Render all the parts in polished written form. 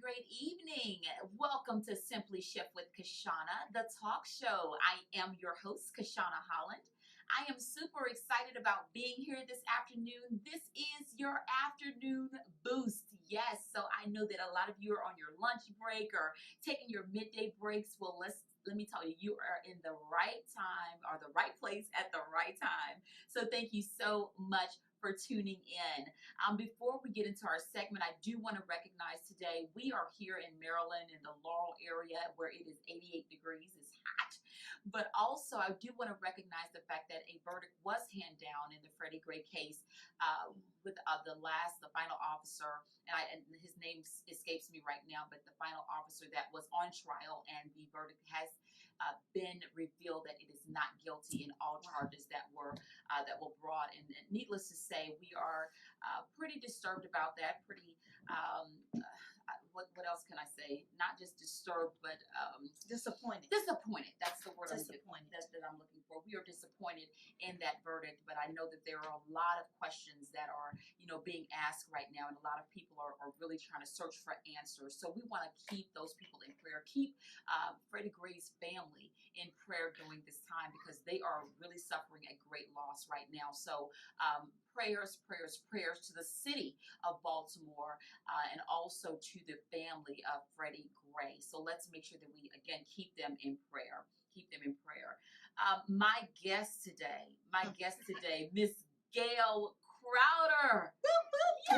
great evening. Welcome to Simply Shift with Kashonna, the talk show. I am your host, Kashonna Holland. I am super excited about being here this afternoon. This is your afternoon boost. Yes, so I know that a lot of you are on your lunch break or taking your midday breaks. Well, let me tell you, you are in the right time or the right place at the right time. So thank you so much for tuning in. Before we get into our segment, I do want to recognize today we are here in Maryland in the Laurel area where it is 88 degrees. It's hot. But also, I do want to recognize the fact that a verdict was handed down in the Freddie Gray case with the final officer, and his name escapes me right now, but the final officer that was on trial, and the verdict has been revealed that it is not guilty in all charges that were brought. And needless to say, we are pretty disturbed about that. What else can I say? Not just disturbed, but disappointed. Disappointed. That's the word Disappointed. that I'm looking for. We are disappointed in that verdict, but I know that there are a lot of questions that are, being asked right now, and a lot of people are really trying to search for answers. So we want to keep those people in prayer. Keep Freddie Gray's family in prayer during this time because they are really suffering a great loss right now. So prayers to the city of Baltimore and also to the family of Freddie Gray. So let's make sure that we, again, keep them in prayer. Keep them in prayer. My guest today, Miss Gail Crowder. Yay!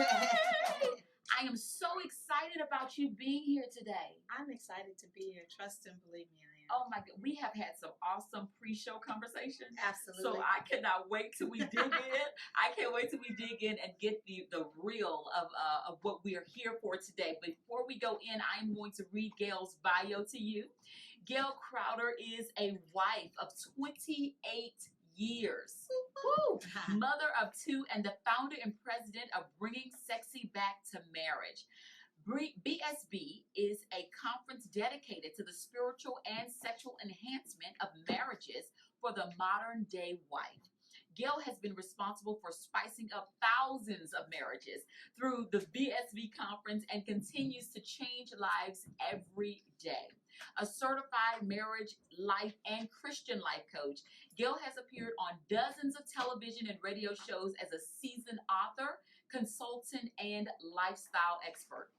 I am so excited about you being here today. I'm excited to be here. Trust and believe me, I am. Oh my God, we have had some awesome pre-show conversations. Absolutely. So I cannot wait till we dig in. I can't wait till we dig in and get the real of what we are here for today. Before we go in, I'm going to read Gail's bio to you. Gail Crowder is a wife of 28 years, mother of 2, and the founder and president of Bringing Sexy Back to Marriage. BSB is a conference dedicated to the spiritual and sexual enhancement of marriages for the modern day wife. Gail has been responsible for spicing up thousands of marriages through the BSB conference and continues to change lives every day. A certified marriage, life, and Christian life coach, Gail has appeared on dozens of television and radio shows as a seasoned author, consultant, and lifestyle expert.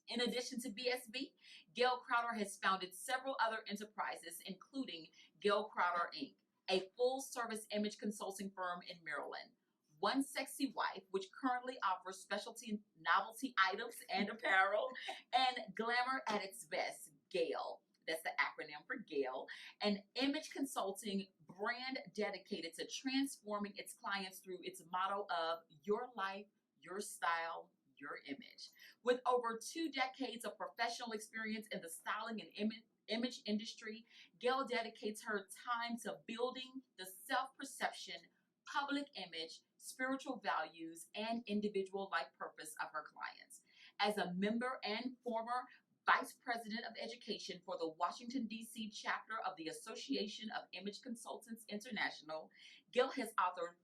In addition to BSB, Gail Crowder has founded several other enterprises, including Gail Crowder, Inc., a full-service image consulting firm in Maryland. One Sexy Wife, which currently offers specialty novelty items and apparel, and Glamour at its Best, Gail. That's the acronym for Gail, an image consulting brand dedicated to transforming its clients through its motto of your life, your style, your image. With over 2 decades of professional experience in the styling and image industry, Gail dedicates her time to building the self-perception, public image, spiritual values, and individual life purpose of her clients. As a member and former Vice President of Education for the Washington, D.C. chapter of the Association of Image Consultants International, Gail has authored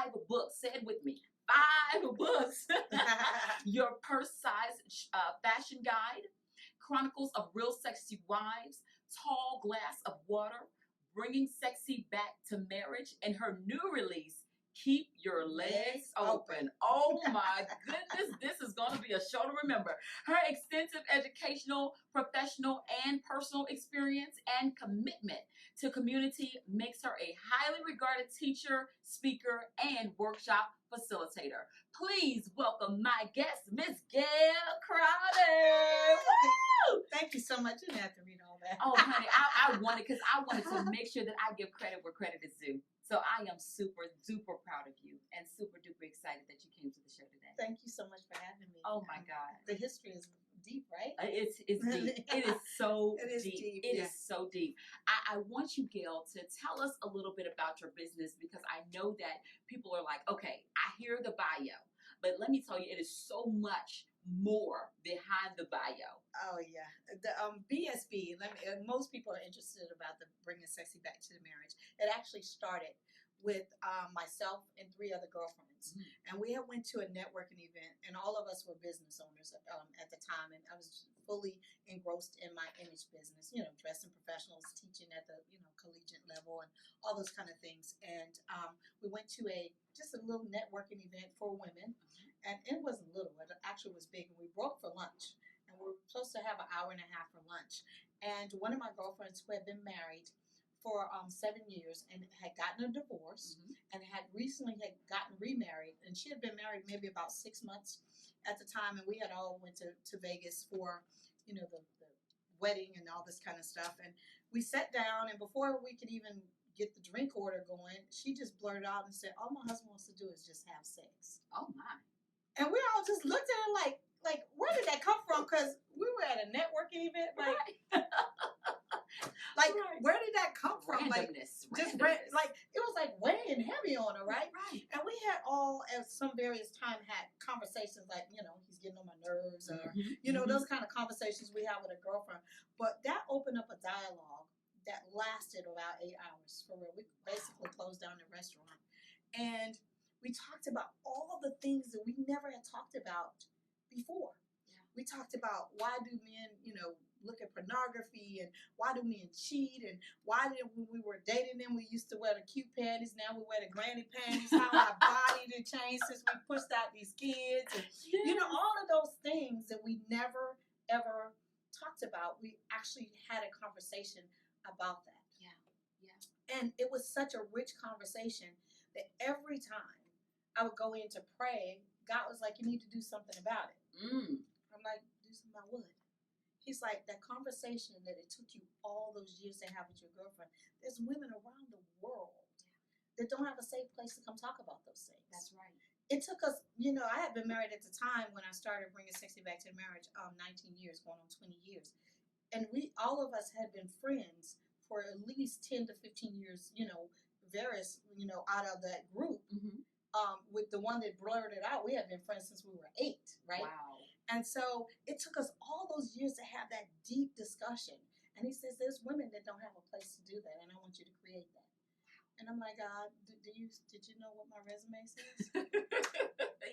5 books. Say it with me. 5 books. Your Purse Size Fashion Guide, Chronicles of Real Sexy Wives, Tall Glass of Water, Bringing Sexy Back to Marriage, and her new release, Keep Your Legs Open. Oh my goodness, this is going to be a show to remember. Her extensive educational, professional, and personal experience and commitment to community makes her a highly regarded teacher, speaker, and workshop facilitator. Please welcome my guest, Miss Gail Crowder. Woo! Thank you so much. You didn't have to read all that. Oh, honey, I wanted to make sure that I give credit where credit is due. So I am super, duper proud of you and super duper excited that you came to the show today. Thank you so much for having me. Oh my God. The history is deep, right? It's deep. It is so It is deep. deep, It yeah. is so deep. I want you, Gail, to tell us a little bit about your business because I know that people are like, okay, I hear the bio, but let me tell you, it is so much more behind the bio. Oh yeah, the BSB. Most people are interested about the Bringing Sexy Back to the Marriage. It actually started with myself and 3 other girlfriends. And we had went to a networking event, and all of us were business owners at the time, and I was fully engrossed in my image business, dressing professionals, teaching at the, collegiate level and all those kind of things. And we went to just a little networking event for women, and it wasn't little, it actually was big, and we broke for lunch. And we were supposed to have an hour and a half for lunch. And one of my girlfriends who had been married for 7 years and had gotten a divorce and had recently gotten remarried, and she had been married maybe about 6 months at the time, and we had all went to Vegas for the wedding and all this kind of stuff. And we sat down, and before we could even get the drink order going, she just blurted out and said, all my husband wants to do is just have sex. Oh my. And we all just looked at her like where did that come from? Because we were at a networking event, where did that come from? Randomness. It was like weighing heavy on her, right? Right. And we had all at some various time had conversations like, he's getting on my nerves, or those kind of conversations we have with a girlfriend. But that opened up a dialogue that lasted about 8 hours for real. We basically closed down the restaurant, and we talked about all the things that we never had talked about before. Yeah. We talked about why do men, look at pornography, and why do men cheat, and why did when we were dating them we used to wear the cute panties, now we wear the granny panties, how our body did change since we pushed out these kids, and all of those things that we never ever talked about. We actually had a conversation about that. Yeah. And it was such a rich conversation that every time I would go in to pray, God was like, you need to do something about it. I'm like, do something about what? He's like, that conversation that it took you all those years to have with your girlfriend, there's women around the world that don't have a safe place to come talk about those things. That's right. It took us, I had been married at the time when I started bringing Sexy Back to Marriage, 19 years, going on 20 years. And all of us had been friends for at least 10 to 15 years, various, out of that group. With the one that blurred it out, we had been friends since we were 8, right? Wow. And so it took us all those years to have that deep discussion. And he says, there's women that don't have a place to do that, and I want you to create that. And I'm like, God, did you know what my resume says?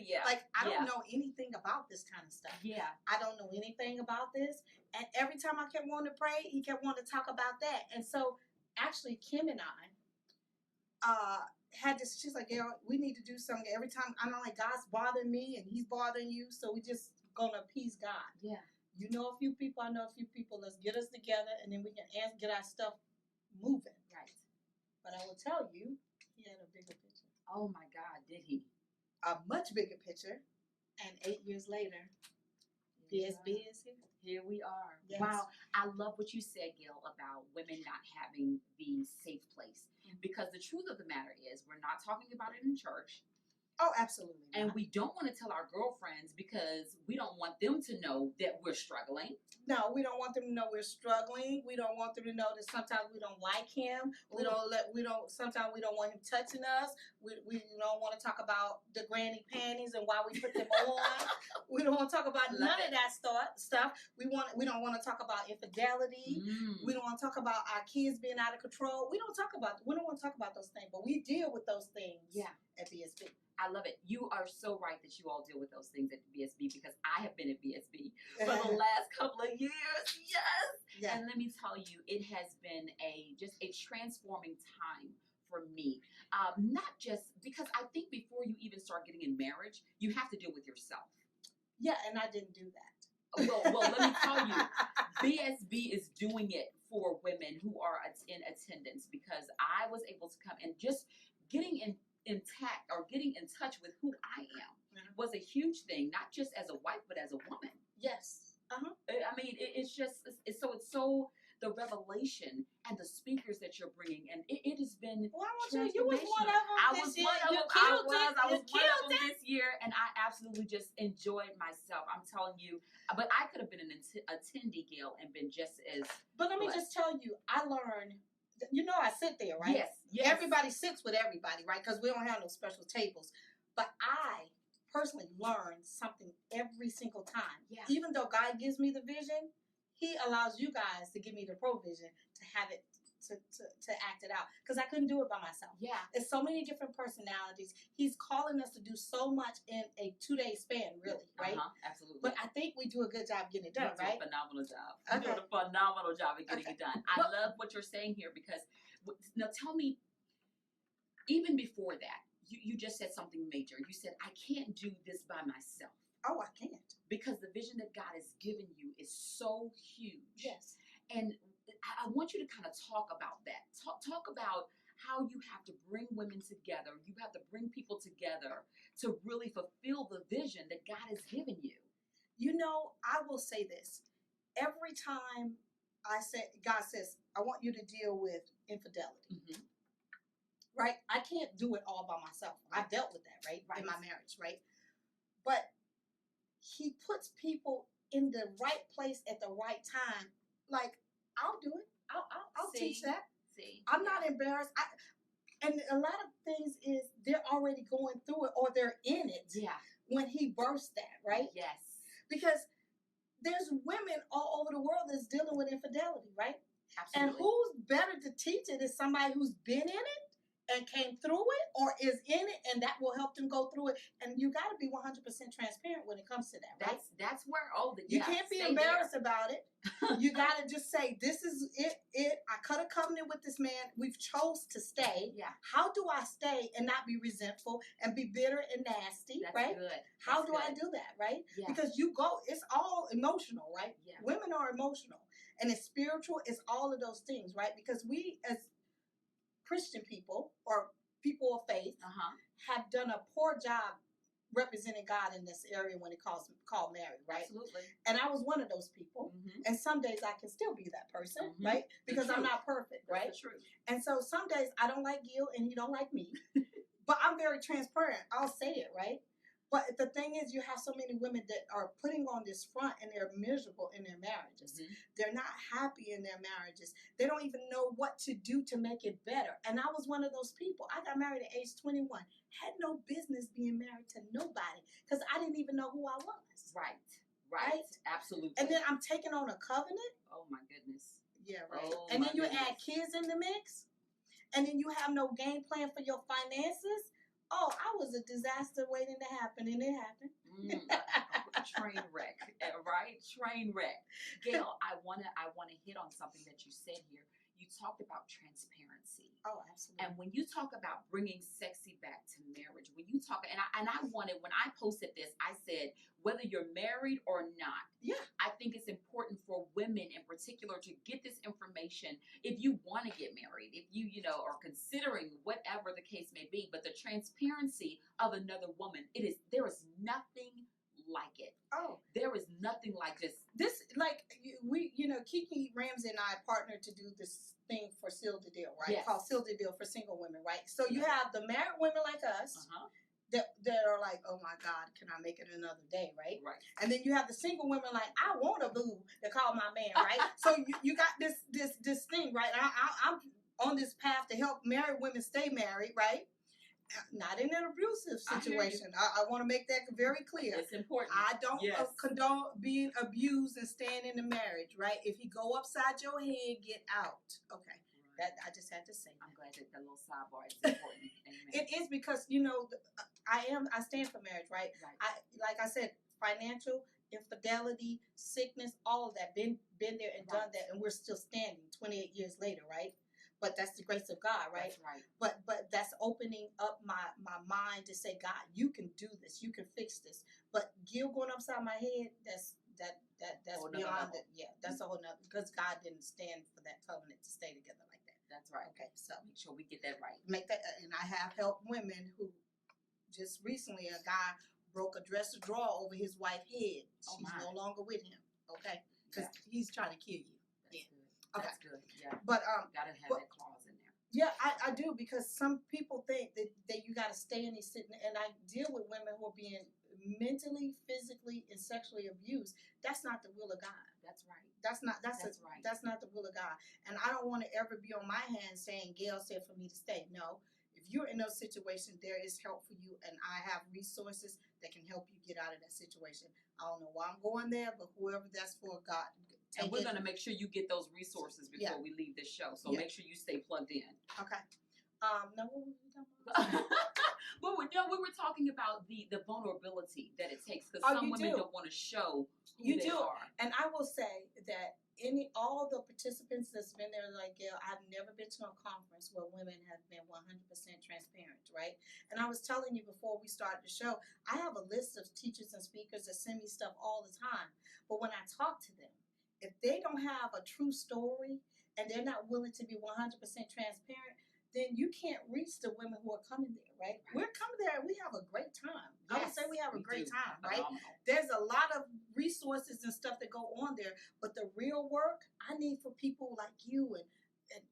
Yeah. I don't know anything about this kind of stuff. Yeah. I don't know anything about this. And every time I kept wanting to pray, he kept wanting to talk about that. And so actually, Kim and I had this, she's like, Gail, we need to do something. Every time I'm like, God's bothering me and he's bothering you, so we just gonna appease God. Yeah. You know a few people, I know a few people, let's get us together and then we can get our stuff moving. Right. But I will tell you, he had a bigger picture. Oh my God, did he? A much bigger picture. And 8 years later, PSB is here. Here we are. Yes. Wow. I love what you said, Gail, about women not having the safe place. Because the truth of the matter is, we're not talking about it in church. Oh, absolutely. And we don't want to tell our girlfriends because we don't want them to know that we're struggling. No, we don't want them to know we're struggling. We don't want them to know that sometimes we don't like him. Sometimes we don't want him touching us. We don't want to talk about the granny panties and why we put them on. We don't want to talk about none of that stuff. We don't want to talk about infidelity. We don't want to talk about our kids being out of control. We don't want to talk about those things, but we deal with those things at BSB. I love it. You are so right that you all deal with those things at BSB because I have been at BSB for the last couple of years. Yes. Yeah. And let me tell you, it has been just a transforming time for me. Not just because I think before you even start getting in marriage, you have to deal with yourself. Yeah, and I didn't do that. Well, let me tell you, BSB is doing it for women who are in attendance because I was able to come and just getting intact or getting in touch with who I am was a huge thing, not just as a wife, but as a woman. Yes. I mean, it's so the revelation and the speakers that you're bringing, and it has been. Well, you was one of them. I was one of them. I was one of them this year, and I absolutely just enjoyed myself. I'm telling you, but I could have been an attendee, Gail, and been just as. But let me just tell you, I learned. I sit there, right? Yes. Everybody sits with everybody, right? Because we don't have no special tables. But I personally learn something every single time. Yeah. Even though God gives me the vision, he allows you guys to give me the provision to have it to act it out because I couldn't do it by myself. Yeah. There's so many different personalities. He's calling us to do so much in a 2-day span, really, right? Absolutely. But I think we do a good job getting it done, right? A phenomenal job. Okay. You're doing a phenomenal job of getting it done. I love what you're saying here because now tell me, even before that, you just said something major. You said, I can't do this by myself. Oh, I can't. Because the vision that God has given you is so huge. Yes. And I want you to kind of talk about that. Talk about how you have to bring women together. You have to bring people together to really fulfill the vision that God has given you. You know, I will say this. Every time God says, I want you to deal with infidelity. Mm-hmm. Right? I can't do it all by myself. Right. I've dealt with that, right? In my marriage, right? But he puts people in the right place at the right time. Like, I'll do it. I'll teach that. I'm not embarrassed. And a lot of things is they're already going through it or they're in it. Yeah. When he bursts that, right? Yes. Because there's women all over the world that's dealing with infidelity, right? Absolutely. And who's better to teach it is somebody who's been in it and came through it or is in it, and that will help them go through it. And you got to be 100% transparent when it comes to that, right? That's where you can't be embarrassed about it. You got to just say, this is it. I cut a covenant with this man. We've chose to stay. Yeah. How do I stay and not be resentful and be bitter and nasty, That's right? Good. How do I do that, right? Yeah. Because it's all emotional, right? Yeah. Women are emotional. And it's spiritual. It's all of those things, right? Because we as Christian people or people of faith have done a poor job representing God in this area when it called marriage, right? Absolutely. And I was one of those people. Mm-hmm. And some days I can still be that person, right? Because I'm not perfect, right? That's the truth. And so some days I don't like Gail and he don't like me. But I'm very transparent. I'll say it, right? But the thing is, you have so many women that are putting on this front and they're miserable in their marriages. Mm-hmm. They're not happy in their marriages. They don't even know what to do to make it better. And I was one of those people. I got married at age 21. Had no business being married to nobody because I didn't even know who I was. Right. Absolutely. And then I'm taking on a covenant. Oh, my goodness. Yeah, right. And then you add kids in the mix. And then you have no game plan for your finances. Oh, I was a disaster waiting to happen, and it happened. Train wreck, right? Train wreck. Gail, I wanna hit on something that you said here. You talked about transparency. Oh, absolutely. And when you talk about bringing sexy back to marriage, when you talk, and I wanted, when I posted this, I said, whether you're married or not, I think it's important for women in particular to get this information if you want to get married, if you are considering whatever the case may be, but the transparency of another woman, there is nothing like it. Oh, there is nothing like this. Kiki Ramsey and I partnered to do this thing for Seal the Deal, right? Yes. Called Seal the Deal for single women, right? So you have the married women like us that are like, oh my God, can I make it another day, right? Right. And then you have the single women like, I want a boo to call my man, right? So you got this thing, right? I'm on this path to help married women stay married, right? Not in an abusive situation. I want to make that very clear. It's important. I don't condone being abused and staying in the marriage, right? If you go upside your head, get out. Okay. Right. That I just had to say. I'm glad that little sidebar is important. It is because I stand for marriage, right? Like I said, financial infidelity, sickness, all of that. Been there and done that, and we're still standing 28 years later, right? But that's the grace of God, right? That's right. But that's opening up my mind to say, God, you can do this. You can fix this. But Gil going upside my head, that's beyond it. Yeah, that's a whole nother, because God didn't stand for that covenant to stay together like that. That's right. Okay, so make sure we get that right. And I have helped women who just recently a guy broke a dresser drawer over his wife's head. She's no longer with him. Okay, because he's trying to kill you. That's good. Yeah. But gotta have that clause in there. Yeah, I do, because some people think that you gotta stay in these and I deal with women who are being mentally, physically, and sexually abused. That's not the will of God. That's right. That's not the will of God. And I don't want to ever be on my hands saying Gail said for me to stay. No. If you're in those situations, there is help for you, and I have resources that can help you get out of that situation. I don't know why I'm going there, but whoever that's for, God And we're going to make sure you get those resources before we leave this show. So make sure you stay plugged in. Okay. Now, what were we talking about? We were talking about the vulnerability that it takes, because some women don't want to show who they are. And I will say that all the participants that's been there, like Gail, I've never been to a conference where women have been 100% transparent, right? And I was telling you before we started the show, I have a list of teachers and speakers that send me stuff all the time. But when I talk to them, if they don't have a true story and they're not willing to be 100% transparent, then you can't reach the women who are coming there, right? We're coming there and we have a great time. Yes, I would say we have a great time, right? There's a lot of resources and stuff that go on there, but the real work, I need for people like you and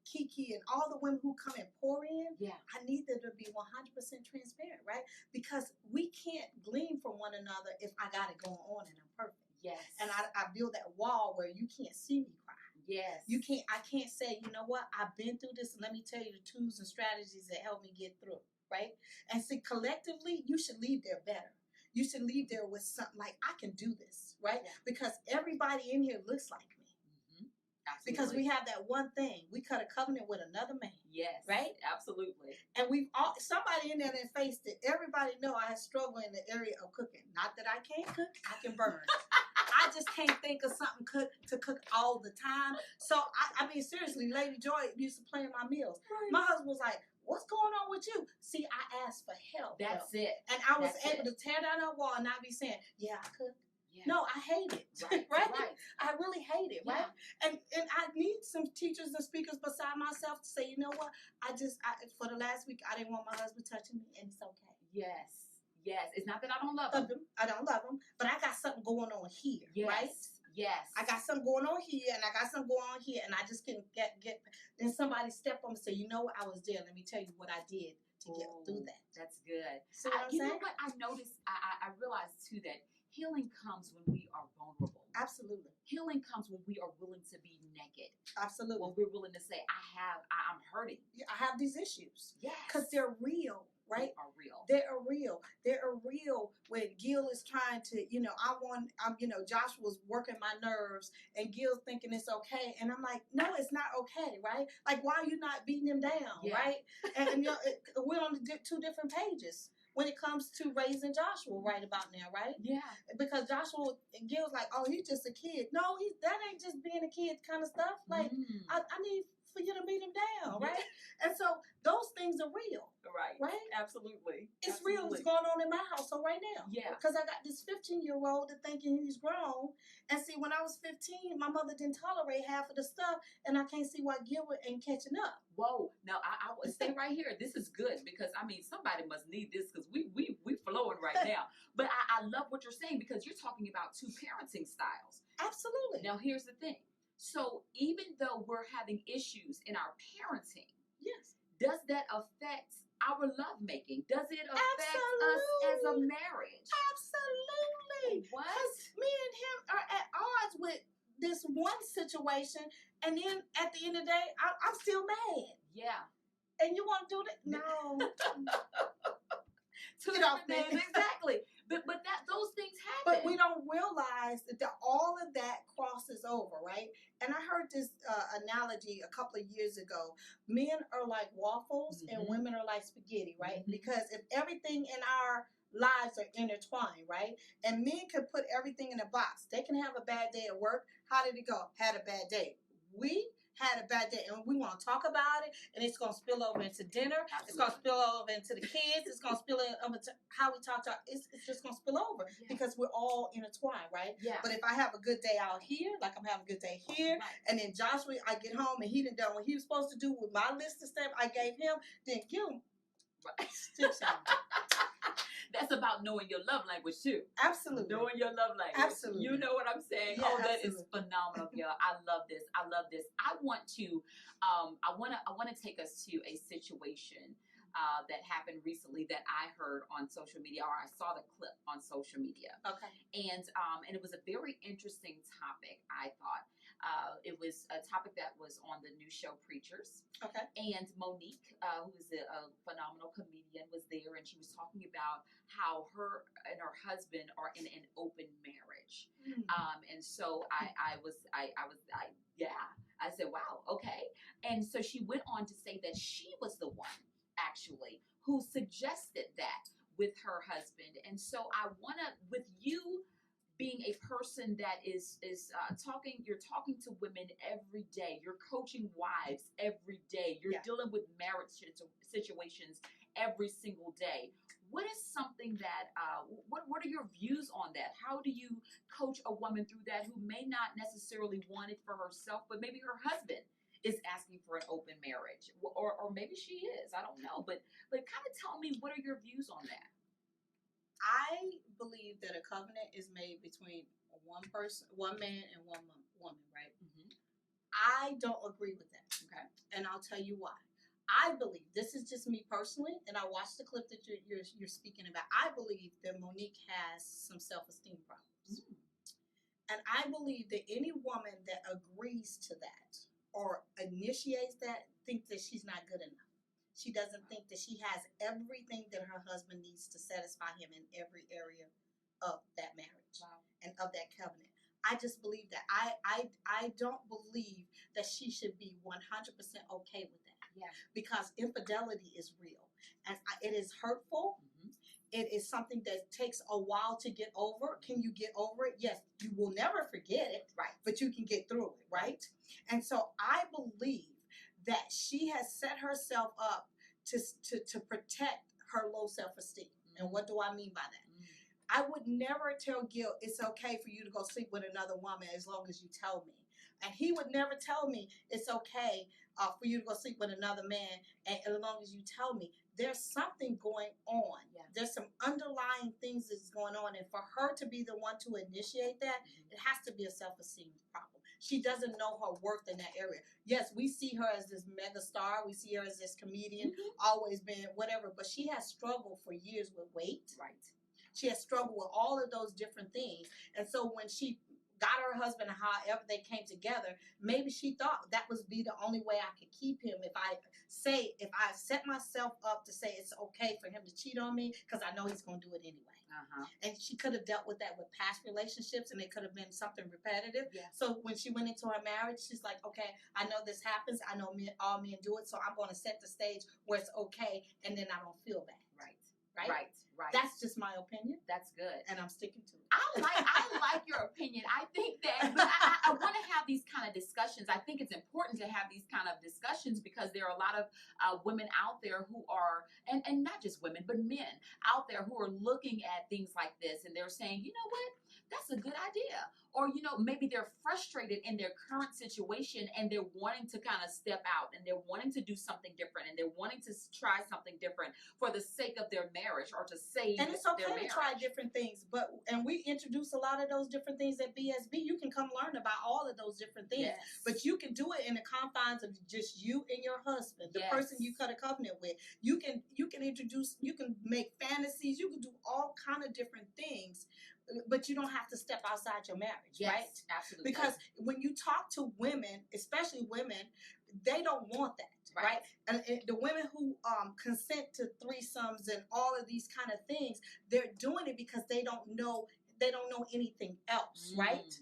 Kiki and all the women who come and pour in, I need them to be 100% transparent, right? Because we can't glean from one another if I got it going on and I'm perfect. Yes. And I build that wall where you can't see me cry. Yes. I can't say, you know what, I've been through this, and let me tell you the tools and strategies that help me get through, right? And see, collectively, you should leave there better. You should leave there with something like, I can do this, right? Yeah. Because everybody in here looks like me. Mm-hmm. Absolutely. Because we have that one thing. We cut a covenant with another man. Yes. Right? Absolutely. And somebody in there that faced it. Everybody know I struggle in the area of cooking. Not that I can't cook, I can burn. I just can't think of something to cook all the time. So, I mean, seriously, Lady Joy used to plan my meals. Right. My husband was like, what's going on with you? See, I asked for help. That's it. And I was able to tear down that wall and not be saying, yeah, I cook. Yeah. No, I hate it. Right? I really hate it, right? And I need some teachers and speakers beside myself to say, you know what? For the last week, I didn't want my husband touching me, and it's okay. Yes. Yes, it's not that I don't love him. I don't love him, but I got something going on here, right? Yes. I got something going on here, and I got something going on here, and I just can get. Then somebody step on and say, you know what? I was there. Let me tell you what I did to get through that. That's good. So you know what? I noticed. I realized too that healing comes when we are vulnerable. Absolutely. Healing comes when we are willing to be naked. Absolutely. When we're willing to say, I'm hurting. Yeah, I have these issues. Yes. Because they're real. Right? They are real. They are real when Gail is trying to, Joshua's working my nerves and Gail's thinking it's okay. And I'm like, no, it's not okay, right? Like, why are you not beating him down, right? And we're on two different pages when it comes to raising Joshua right about now, right? Yeah. Because Joshua and Gail's like, oh, he's just a kid. No, that ain't just being a kid kind of stuff. Like, I need for you to beat him down, right? And so those things are real. Right? Absolutely. It's real. It's going on in my household right now. Yeah. Because I got this 15-year-old that thinking he's grown. And see, when I was 15, my mother didn't tolerate half of the stuff, and I can't see why Gilbert ain't catching up. Whoa. Now, I would stay right here. This is good because, I mean, somebody must need this because we flowing right now. But I love what you're saying because you're talking about two parenting styles. Absolutely. Now, here's the thing. So even though we're having issues in our parenting, yes, does that affect our lovemaking? Does it affect us as a marriage? Absolutely. What? Me and him are at odds with this one situation, and then at the end of the day, I'm still mad. Yeah. And you want to do that? No. Two different things. Exactly. But those things happen. But we don't realize that all of that crosses over, right? And I heard this analogy a couple of years ago. Men are like waffles and women are like spaghetti, right? Because if everything in our lives are intertwined, right? And men can put everything in a box. They can have a bad day at work. How did it go? Had a bad day. We had a bad day and we want to talk about it, and it's going to spill over into dinner. Absolutely. It's going to spill over into the kids. It's going to spill over to how we talk to it's just going to spill over because we're all intertwined, right? Yeah. But if I have a good day out here, like I'm having a good day here, and then Joshua, I get home and he done done what he was supposed to do with my list of stuff I gave him, then give him. That's about knowing your love language too. Absolutely. Knowing your love language. Absolutely. You know what I'm saying? Yeah, that is phenomenal, y'all. I love this. I want to take us to a situation that happened recently that I heard on social media, or I saw the clip on social media. Okay. And it was a very interesting topic, I thought. It was a topic that was on the new show Preachers. Okay. And Monique, who is a phenomenal comedian, was there, and she was talking about how her and her husband are in an open marriage. And so I said, wow, okay. And so she went on to say that she was the one actually who suggested that with her husband. And so I want to, with you being a person that is you're talking to women every day, you're coaching wives every day, you're dealing with marriage situations every single day. What is something that what are your views on that? How do you coach a woman through that who may not necessarily want it for herself, but maybe her husband is asking for an open marriage, or maybe she is, I don't know, but kind of tell me, what are your views on that? I believe that a covenant is made between one person, one man, and one woman, right? Mm-hmm. I don't agree with that. Okay. And I'll tell you why. I believe, this is just me personally, and I watched the clip that you're speaking about. I believe that Monique has some self-esteem problems. Mm. And I believe that any woman that agrees to that or initiates that thinks that she's not good enough. She doesn't think that she has everything that her husband needs to satisfy him in every area of that marriage. Wow. And of that covenant. I just believe that. I don't believe that she should be 100% okay with that. Yeah. Because infidelity is real. And it is hurtful. Mm-hmm. It is something that takes a while to get over. Can you get over it? Yes. You will never forget it. Right. But you can get through it. Right? And so I believe that she has set herself up to protect her low self-esteem. Mm-hmm. And what do I mean by that? Mm-hmm. I would never tell Gail it's okay for you to go sleep with another woman as long as you tell me. And he would never tell me it's okay for you to go sleep with another man as long as you tell me. There's something going on. Yeah. There's some underlying things that's going on. And for her to be the one to initiate that, mm-hmm. it has to be a self-esteem problem. She doesn't know her worth in that area. Yes, we see her as this mega star. We see her as this comedian, mm-hmm. always been whatever. But she has struggled for years with weight. Right. She has struggled with all of those different things. And so when she got her husband, however they came together, maybe she thought that was be the only way I could keep him. If I set myself up to say it's okay for him to cheat on me, because I know he's going to do it anyway. Uh-huh. And she could have dealt with that with past relationships, and it could have been something repetitive. Yeah. So when she went into her marriage, she's like, okay, I know this happens. I know all men do it. So I'm going to set the stage where it's okay, and then I don't feel bad. Right. That's just my opinion. That's good. And I'm sticking to it. I like your opinion. I think that, but I want to have these kind of discussions. I think it's important to have these kind of discussions because there are a lot of women out there who are, and not just women, but men out there who are looking at things like this and they're saying, you know what? That's a good idea. Or, maybe they're frustrated in their current situation and they're wanting to kind of step out and they're wanting to do something different and they're wanting to try something different for the sake of their marriage or to save their marriage. And it's okay to try different things. And we introduce a lot of those different things at BSB. You can come learn about all of those different things. Yes. But you can do it in the confines of just you and your husband, the person you cut a covenant with. You can introduce, you can make fantasies, you can do all kind of different things. But you don't have to step outside your marriage, right? Absolutely. Because when you talk to women, especially women, they don't want that, right? And the women who consent to threesomes and all of these kind of things, they're doing it because they don't know anything else, right?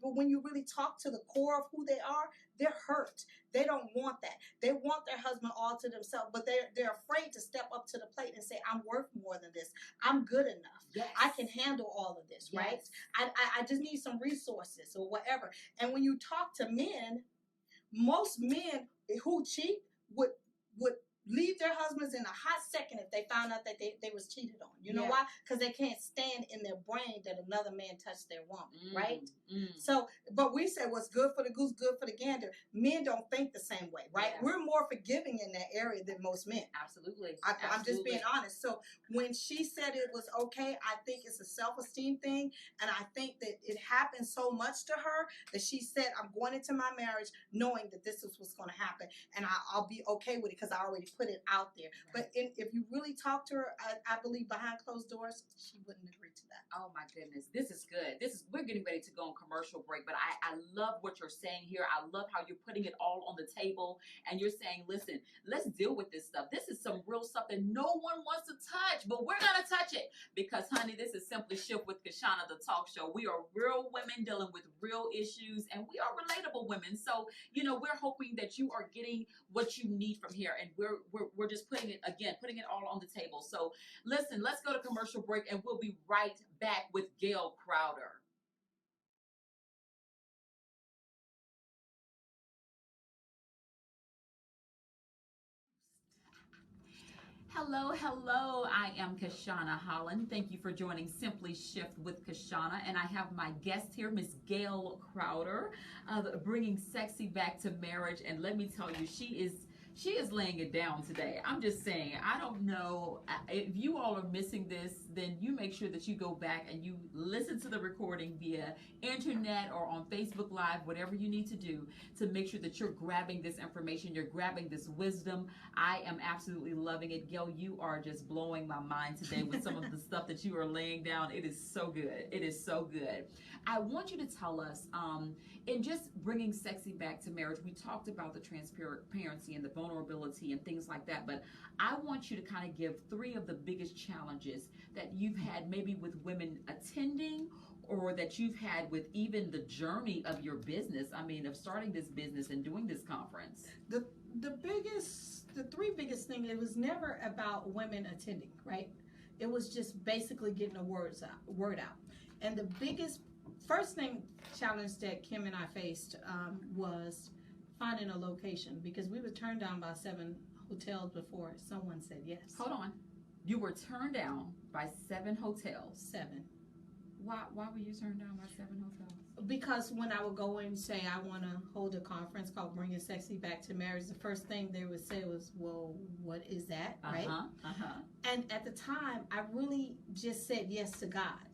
But when you really talk to the core of who they are, they're hurt. They don't want that. They want their husband all to themselves, but they're afraid to step up to the plate and say, I'm worth more than this. I'm good enough. Yes. I can handle all of this, right? I just need some resources or whatever. And when you talk to men, most men who cheat would leave their husbands in a hot second if they found out that they was cheated on. You know why? Because they can't stand in their brain that another man touched their woman, right? So, but we say what's good for the goose, good for the gander. Men don't think the same way, right? Yeah. We're more forgiving in that area than most men. Absolutely. I'm just being honest. So when she said it was okay, I think it's a self-esteem thing. And I think that it happened so much to her that she said, I'm going into my marriage knowing that this is what's going to happen. And I'll be okay with it because I already put it out there. But if you really talk to her, I believe behind closed doors, she wouldn't agree to that. Oh my goodness, this is good. We're getting ready to go on commercial break, but I love what you're saying here. I love how you're putting it all on the table, and you're saying, listen, let's deal with this stuff. This is some real stuff that no one wants to touch, but we're gonna touch it because, honey, this is Simply Shift with Kashonna, the talk show. We are real women dealing with real issues, and we are relatable women. So, we're hoping that you are getting what you need from here, and we're just putting it all on the table. So, listen, let's go to commercial break, and we'll be right back with Gail Crowder. Hello. I am Kashonna Holland. Thank you for joining Simply Shift with Kashonna. And I have my guest here, Miss Gail Crowder, bringing sexy back to marriage. And let me tell you, she is laying it down today. I'm just saying, I don't know if you all are missing this, then you make sure that you go back and you listen to the recording via internet or on Facebook Live, whatever you need to do to make sure that you're grabbing this information, you're grabbing this wisdom. I am absolutely loving it. Gail, you are just blowing my mind today with some of the stuff that you are laying down. It is so good. It is so good. I want you to tell us, in just bringing sexy back to marriage, we talked about the transparency and the vulnerability and things like that, but I want you to kind of give 3 of the biggest challenges that you've had maybe with women attending or that you've had with even the journey of your business. I mean, of starting this business and doing this conference. The 3 biggest things, it was never about women attending, right? It was just basically getting the word out. And the first challenge that Kim and I faced was finding a location, because we were turned down by 7 hotels before someone said yes. Hold on. You were turned down by 7 hotels? 7. Why were you turned down by 7 hotels? Because when I would go and say I want to hold a conference called Bringing Sexy Back to Marriage, the first thing they would say was, well, what is that, right? And at the time, I really just said yes to God.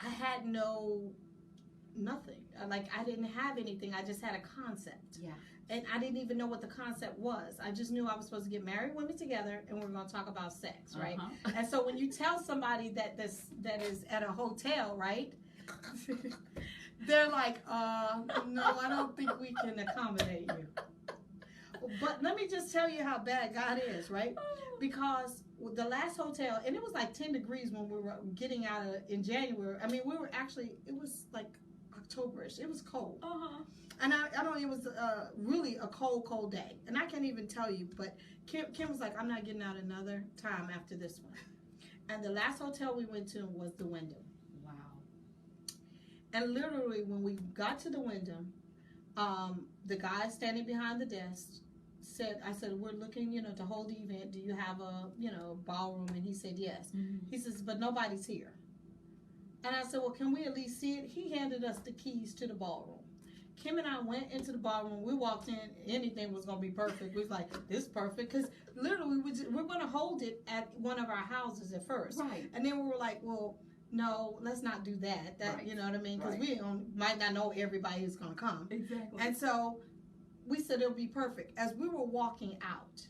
I had nothing. I didn't have anything. I just had a concept. Yeah. And I didn't even know what the concept was. I just knew I was supposed to get married women together and we're going to talk about sex, right? And so when you tell somebody that is at a hotel, right? They're like, no, I don't think we can accommodate you. But let me just tell you how bad God is, right? Because the last hotel, and it was like 10 degrees when we were getting out in January. I mean, it was like Octoberish. It was cold. And I don't, it was really a cold day. And I can't even tell you, but Kim was like, I'm not getting out another time after this one. And the last hotel we went to was the Wyndham. Wow. And literally when we got to the Wyndham, the guy standing behind the desk I said, we're looking, to hold the event. Do you have a, ballroom? And he said, yes. He says, but nobody's here. And I said, well, can we at least see it? He handed us the keys to the ballroom. Kim and I went into the ballroom. We walked in. Anything was going to be perfect. We was like, this is perfect. Because literally, we're going to hold it at one of our houses at first. Right. And then we were like, well, no, let's not do that. Right. You know what I mean? Because we might not know everybody who's going to come. Exactly. And so we said it'll be perfect. As we were walking out,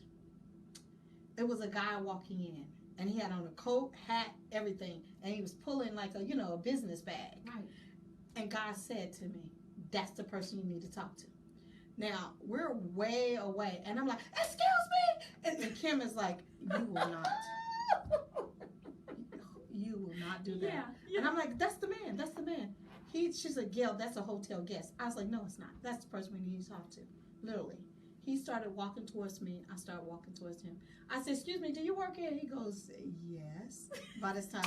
there was a guy walking in. And he had on a coat, hat, everything. And he was pulling like a business bag. Right. And God said to me, that's the person you need to talk to. Now, we're way away. And I'm like, excuse me. And Kim is like, you will not. You will not do that. Yeah. And I'm like, that's the man. That's the man. She's like, Gail, that's a hotel guest. I was like, no, it's not. That's the person we need to talk to. Literally. He started walking towards me. I started walking towards him. I said, excuse me, do you work here? He goes, yes. By this time,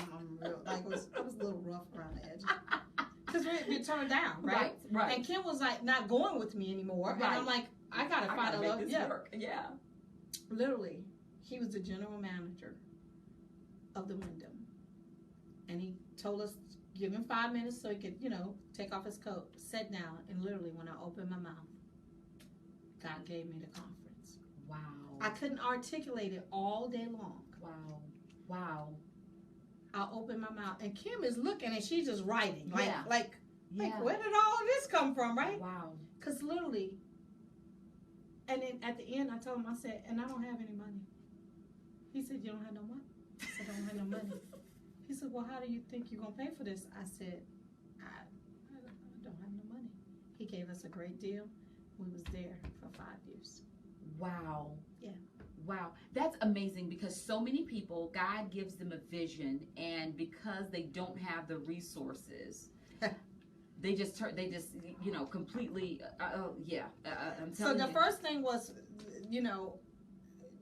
I was a little rough around the edges. Because we turned down, right? Right. And Kim was like not going with me anymore. Right. And I'm like, I got to find a local. Yeah. Literally, he was the general manager of the Wyndham. And he told us, give him 5 minutes so he could, take off his coat, sit down. And literally, when I opened my mouth, God gave me the conference. Wow. I couldn't articulate it all day long. Wow. I opened my mouth, and Kim is looking, and she's just writing. Yeah. Like, where did all this come from, right? Wow. Because literally, And then at the end, I told him, I said, and I don't have any money. He said, you don't have no money? I said, I don't have no money. He said, well, how do you think you're going to pay for this? I said, I don't have no money. He gave us a great deal. We was there for 5 years. Wow. Yeah. Wow. That's amazing, because so many people, God gives them a vision, and because they don't have the resources, they just completely, I'm telling you. So the first thing was,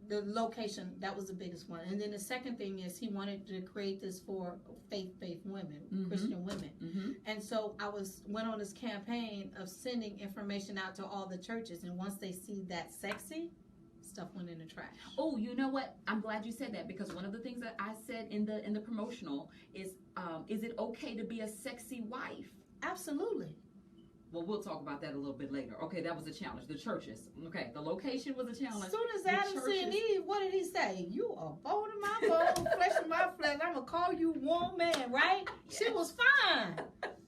the location. That was the biggest one. And then the second thing is he wanted to create this for faith-based women, Christian women. And so I went on this campaign of sending information out to all the churches. And once they see that sexy, stuff went in the trash. Oh, you know what? I'm glad you said that, because one of the things that I said in the promotional is it okay to be a sexy wife? Absolutely. Well, we'll talk about that a little bit later. Okay, that was a challenge. The churches. Okay, the location was a challenge. As soon as Adam seen Eve, what did he say? You are bone of my bone, flesh of my flesh. I'm going to call you woman, right? Yes. She was fine.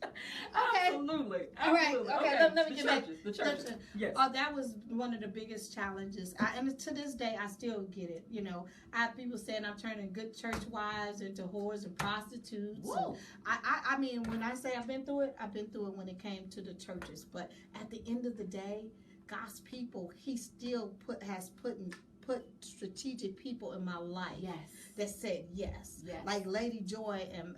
Okay. Absolutely. All right. Okay. Let me get back. The churches. Yes. That was one of the biggest challenges. And to this day, I still get it. I have people saying I'm turning good church wives into whores and prostitutes. Whoa. I mean, when I say I've been through it when it came to the churches. But at the end of the day, God's people, He still put strategic people in my life. Yes. That said yes. Yes. Like Lady Joy and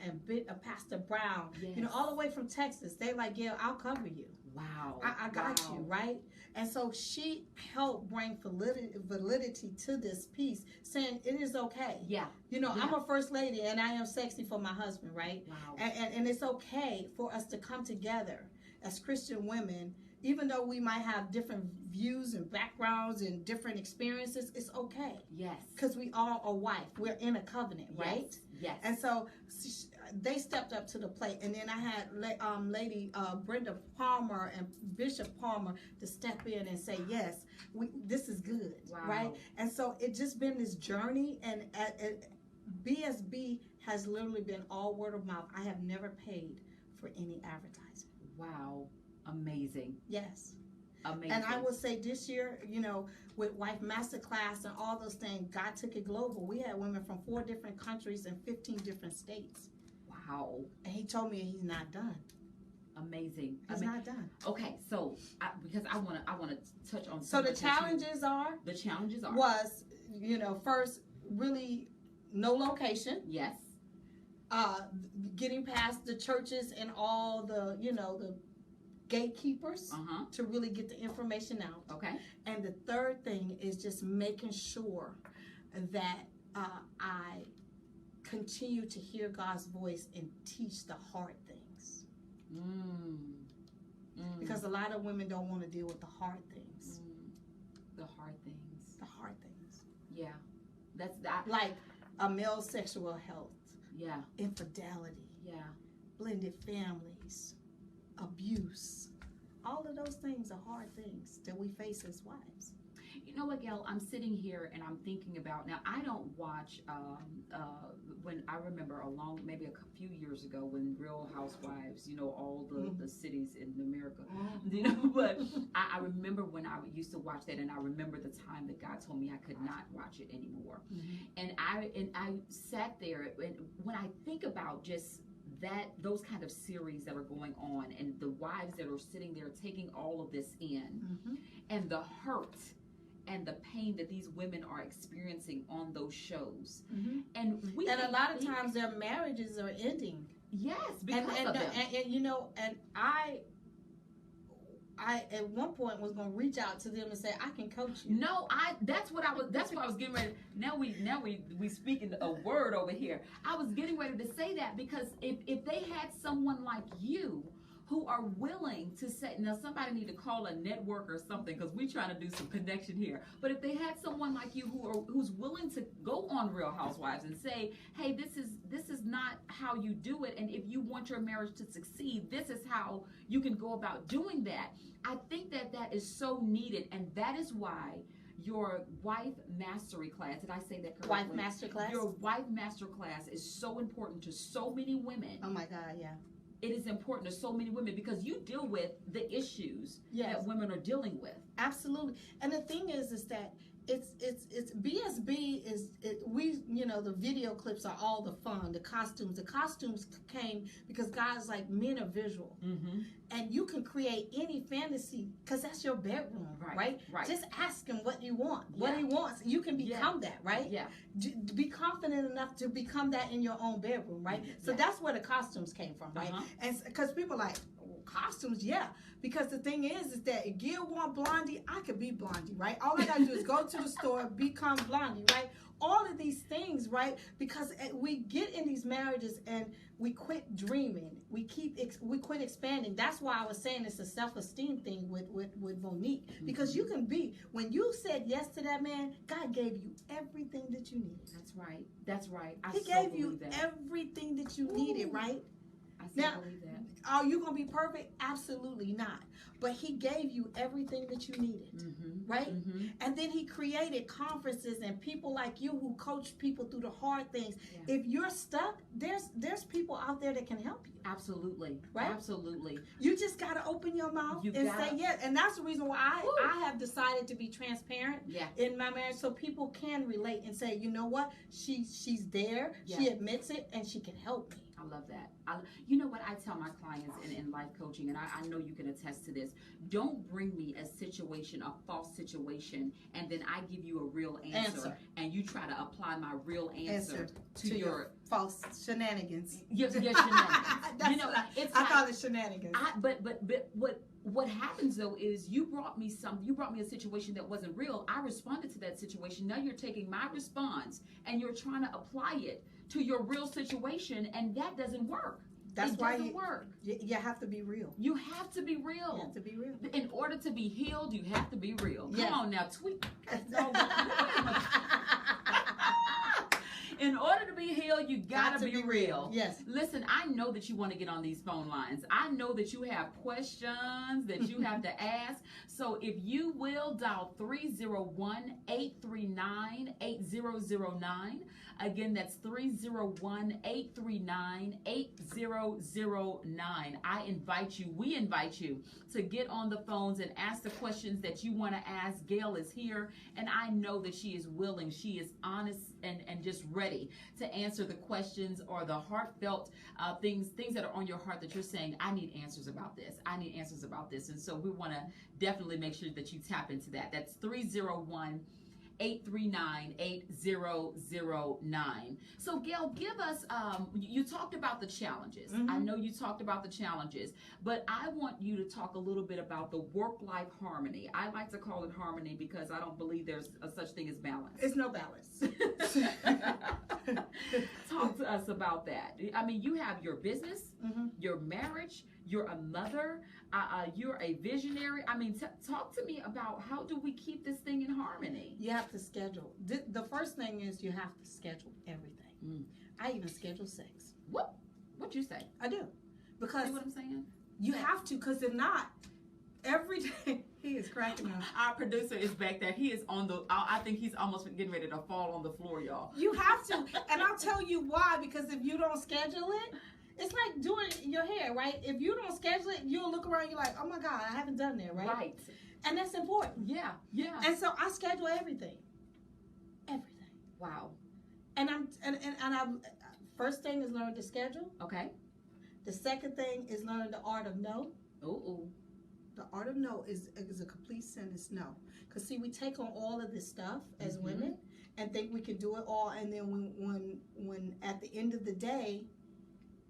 Pastor Brown. Yes. All the way from Texas. They like, Gail, I'll cover you. Wow. I got you, right? And so she helped bring validity to this piece, saying it is okay. Yeah. I'm a first lady and I am sexy for my husband, right? Wow. And it's okay for us to come together as Christian women, even though we might have different views and backgrounds and different experiences. It's okay. Yes. Because we are a wife. We're in a covenant, right? Yes. Yes. And so they stepped up to the plate. And then I had Lady Brenda Palmer and Bishop Palmer to step in and say, yes, this is good, right? And so it just been this journey. And BSB has literally been all word of mouth. I have never paid for any advertising. Wow. Amazing. Yes. Amazing. And I would say this year, with Wife Masterclass and all those things, God took it global. We had women from 4 different countries and 15 different states. Wow. And He told me He's not done. Amazing. He's not done. Okay, so because I want to touch on. So the challenges was, first, really no location. Yes. Getting past the churches and all the the gatekeepers to really get the information out. Okay. And the third thing is just making sure that I continue to hear God's voice and teach the hard things. Because a lot of women don't want to deal with the hard things. The hard things. The hard things. Yeah. That's that. Like a male sexual health. Yeah. Infidelity. Yeah. Blended families. Abuse. All of those things are hard things that we face as wives. You know what, Gail? I'm sitting here and I'm thinking about, now I don't watch, when I remember maybe a few years ago when Real Housewives, all the cities in America, but I remember when I used to watch that, and I remember the time that God told me I could not watch it anymore. And I sat there, and when I think about just those kind of series that are going on, and the wives that are sitting there taking all of this in, and the hurt and the pain that these women are experiencing on those shows, and a lot of times their marriages are ending. Yes, because of them. And I at one point was going to reach out to them and say, I can coach you. No, that's what I was getting ready. Now we speaking a word over here. I was getting ready to say that, because if they had someone like you who are willing to say, now somebody need to call a network or something, because we're trying to do some connection here. But if they had someone like you who's willing to go on Real Housewives and say, hey, this is not how you do it, and if you want your marriage to succeed, this is how you can go about doing that. I think that is so needed, and that is why your wife mastery class, did I say that correctly? Wife master class? Your wife master class is so important to so many women. Oh my God, yeah. it is important to so many women because you deal with the issues that women are dealing with. Absolutely. And the thing is that it's BSB is we, you know, the video clips are all the fun, the costumes came because guys like men are visual, and you can create any fantasy because that's your bedroom, right? Just ask him what you want, what he wants. You can become that, right? Be confident enough to become that in your own bedroom, right? So that's where the costumes came from, right? And because people are like, costumes, because the thing is that if Gail want Blondie, I could be Blondie, right? All I gotta do is go to the store, become Blondie, right? All of these things, right? Because we get in these marriages and we quit dreaming. We quit expanding. That's why I was saying it's a self-esteem thing with Monique, because you can be, when you said yes to that man, God gave you everything that you needed. That's right. He gave you everything that you needed, right? Now, believe that. Are you going to be perfect? Absolutely not. But he gave you everything that you needed, right? And then he created conferences and people like you who coach people through the hard things. If you're stuck, there's people out there that can help you. Absolutely. Right? Absolutely. You just got to open your mouth and say yes. And that's the reason why I have decided to be transparent in my marriage, so people can relate and say, you know what? She's there. She admits it, and she can help me. I love that. You know what I tell my clients in life coaching, and I know you can attest to this. Don't bring me a situation, a false situation, and then I give you a real answer. And you try to apply my real answer to your false shenanigans. Your shenanigans. You know, I call it shenanigans. But what happens though is you brought me a situation that wasn't real. I responded to that situation. Now you're taking my response and you're trying to apply it to your real situation, and that doesn't work. That's why doesn't work. You have to be real. You have to be real. You have to be real. In order to be healed, you have to be real. Come on now, tweet. In order to be healed, you gotta be real. Yes. Listen, I know that you want to get on these phone lines. I know that you have questions that you have to ask. So if you will dial 301-839-8009. Again, that's 301-839-8009. We invite you to get on the phones and ask the questions that you want to ask. Gail is here, and I know that she is willing. She is honest and just ready to answer the questions or the heartfelt things that are on your heart that you're saying, I need answers about this. I need answers about this. And so we want to definitely make sure that you tap into that. That's 301-839-8009. So Gail, give us, you talked about the challenges. I know you talked about the challenges, but I want you to talk a little bit about the work-life harmony. I like to call it harmony because I don't believe there's a such thing as balance. It's no balance. Talk to us about that. I mean, you have your business, your marriage, you're a mother, you're a visionary. I mean, talk to me about how do we keep this thing in harmony? You have to schedule. The first thing is you have to schedule everything. I even schedule sex. What'd you say? I do. Because see what I'm saying? You have to, because if not, every day, he is cracking up. Our producer is back there. He is on the, I think he's almost getting ready to fall on the floor, y'all. You have to. And I'll tell you why, because if you don't schedule it, it's like doing your hair, right? If you don't schedule it, you'll look around, you're like, oh my God, I haven't done that, right? Right. And that's important. Yeah. And so I schedule everything. Everything. Wow. And I'm first thing is learn to schedule. Okay. The second thing is learn the art of no. Ooh. The art of no is a complete sentence no. Because see, we take on all of this stuff as women and think we can do it all, and then when at the end of the day,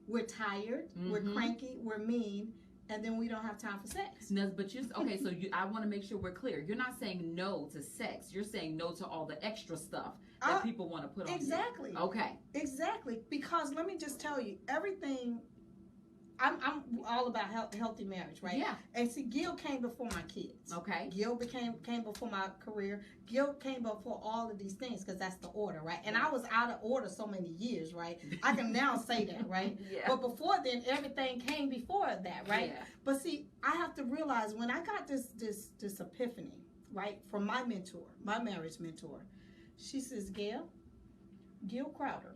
we're tired, we're cranky, we're mean, and then we don't have time for sex. No, but okay, so I want to make sure we're clear. You're not saying no to sex. You're saying no to all the extra stuff that people want to put on. Exactly. You. Okay. Exactly. Because let me just tell you, everything. I'm all about healthy marriage, right? Yeah. And see, Gail came before my kids. Okay. Gail came before my career. Gail came before all of these things because that's the order, right? And I was out of order so many years, right? I can now say that, right? Yeah. But before then, everything came before that, right? Yeah. But see, I have to realize when I got this epiphany, right, from my mentor, my marriage mentor, she says, Gail Crowder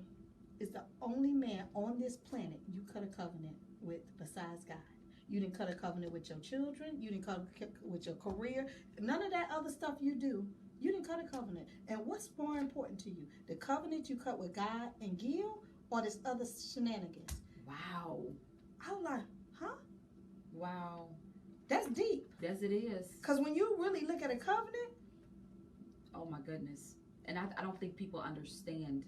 is the only man on this planet you cut a covenant with besides God. You didn't cut a covenant with your children. You didn't cut with your career. None of that other stuff you do. You didn't cut a covenant. And what's more important to you? The covenant you cut with God and Gail, or this other shenanigans? Wow. I was like, huh? Wow. That's deep. Yes, it is. Because when you really look at a covenant. Oh, my goodness. And I don't think people understand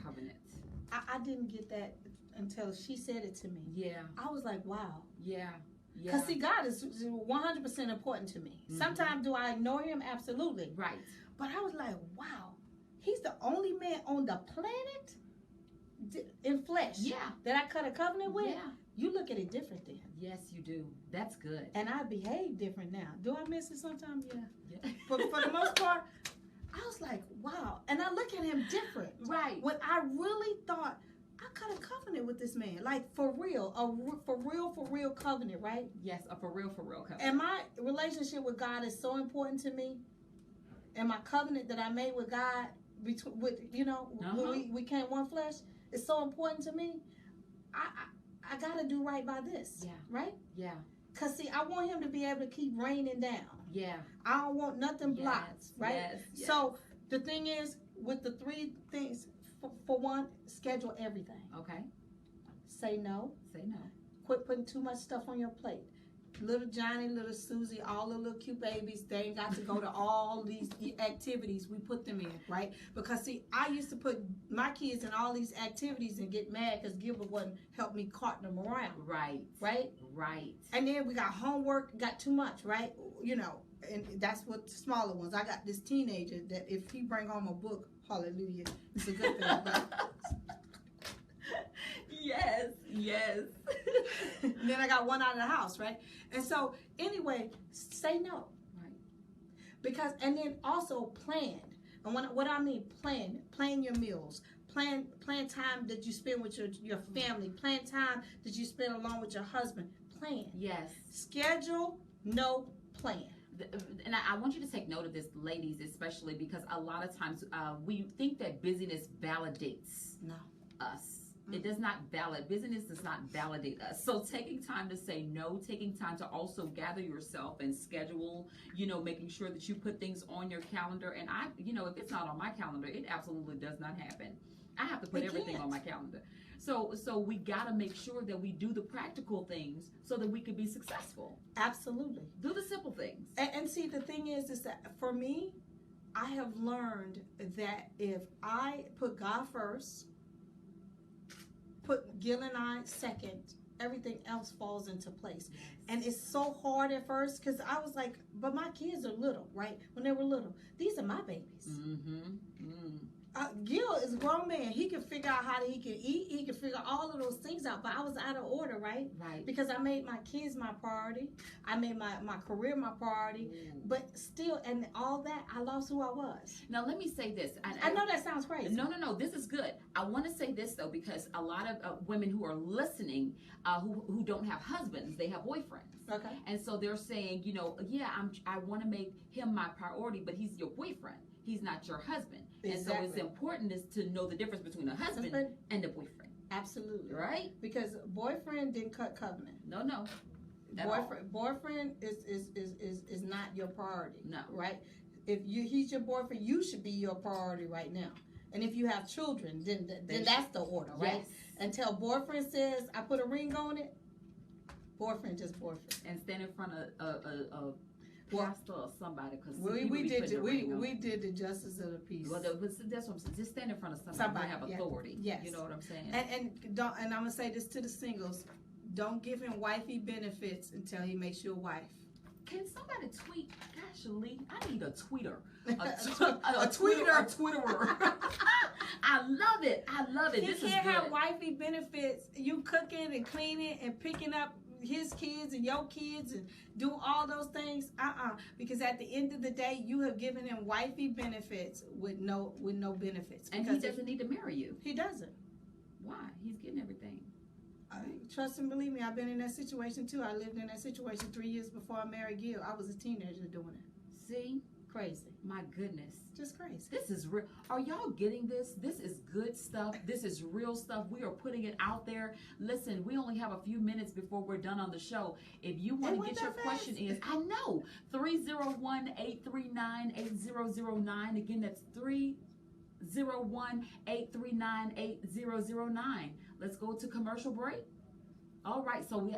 covenants. I didn't get that until she said it to me. Yeah. I was like, wow. Yeah. Yeah. Because see, God is 100% important to me. Mm-hmm. Sometimes do I ignore him? Absolutely. Right. But I was like, wow. He's the only man on the planet in flesh that I cut a covenant with. Yeah. You look at it different then. Yes, you do. That's good. And I behave different now. Do I miss it sometimes? Yeah. But for the most part, I was like, wow. And I look at him different. Right. When I really thought, I cut a covenant with this man. Like, for real. For real covenant, right? Yes, a for real covenant. And my relationship with God is so important to me. And my covenant that I made with God, when we came one flesh, is so important to me. I got to do right by this. Yeah. Right? Yeah. Because, see, I want him to be able to keep raining down. Yeah. I don't want nothing blocked. Right? Yes. So, the thing is, with the three things, for one, schedule everything. Okay. Say no. Say no. Quit putting too much stuff on your plate. Little Johnny, little Susie, all the little cute babies, they ain't got to go to all these activities. We put them in, right? Because, see, I used to put my kids in all these activities and get mad because Gilbert wouldn't help me cart them around. Right. Right? Right. And then we got homework, got too much, right? And that's what the smaller ones. I got this teenager that if he bring home a book, hallelujah, it's a good thing. But Yes. Then I got one out of the house, right? And so, anyway, say no. Right. Because, and then also plan. And what I mean, plan your meals. Plan time that you spend with your family. Plan time that you spend along with your husband. Plan. Yes. Schedule, no plan. And I want you to take note of this, ladies, especially because a lot of times we think that busyness validates us. It does not busyness does not validate us. So taking time to say no, taking time to also gather yourself and schedule, making sure that you put things on your calendar. And if it's not on my calendar, it absolutely does not happen. I have to put everything on my calendar. So we got to make sure that we do the practical things so that we can be successful. Absolutely. Do the simple things. And see, the thing is that for me, I have learned that if I put God first, put Gil and I second, everything else falls into place. Yes. And it's so hard at first because I was like, but my kids are little, right? When they were little, these are my babies. Gil is a grown man. He can figure out how he can eat. He can figure all of those things out. But I was out of order, right? Right. Because I made my kids my priority. I made my career my priority. But still, and all that, I lost who I was. Now, let me say this. I know that sounds crazy. No. This is good. I want to say this, though, because a lot of women who are listening who don't have husbands, they have boyfriends. Okay. And so they're saying, I want to make him my priority, but he's your boyfriend. He's not your husband. Exactly. And so it's important is to know the difference between a husband and a boyfriend. Absolutely. Right? Because boyfriend didn't cut covenant. No. Boyfriend is not your priority. No. Right? If he's your boyfriend, you should be your priority right now. And if you have children, then that's the order, right? Yes. Until boyfriend says, I put a ring on it, boyfriend just boyfriend. And stand in front of a pastor or somebody, because we did the justice of the peace. Well, that's what I'm saying. Just stand in front of somebody who have authority. Yes. You know what I'm saying? And I'm gonna say this to the singles: don't give him wifey benefits until he makes you a wife. Can somebody tweet? Gosh, Lee, I need a tweeter. A tweeter. I love it. He can't have wifey benefits. You cooking and cleaning and picking up his kids and your kids and do all those things. Because at the end of the day, you have given him wifey benefits with no benefits. And he doesn't need to marry you. He doesn't. Why? He's getting everything. Trust and believe me, I've been in that situation too. I lived in that situation 3 years before I married Gail. I was a teenager doing it. See? Crazy. My goodness. Just crazy. This is real. Are y'all getting this? This is good stuff. This is real stuff. We are putting it out there. Listen, we only have a few minutes before we're done on the show. If you want to get your question in, I know, 301-839-8009. Again, that's 301-839-8009. Let's go to commercial break. All right, so we're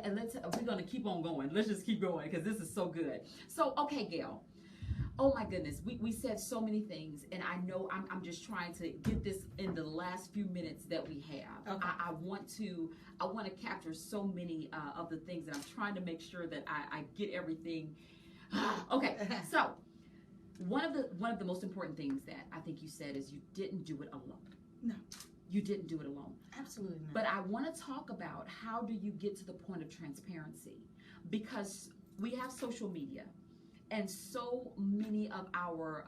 going to keep on going. Let's just keep going because this is so good. So, okay, Gail. Oh my goodness, we said so many things, and I know I'm just trying to get this in the last few minutes that we have. Okay. I want to capture so many of the things, and I'm trying to make sure that I get everything. Okay, so one of the most important things that I think you said is you didn't do it alone. No. You didn't do it alone. Absolutely not. But I want to talk about how do you get to the point of transparency, because we have social media. And so many of our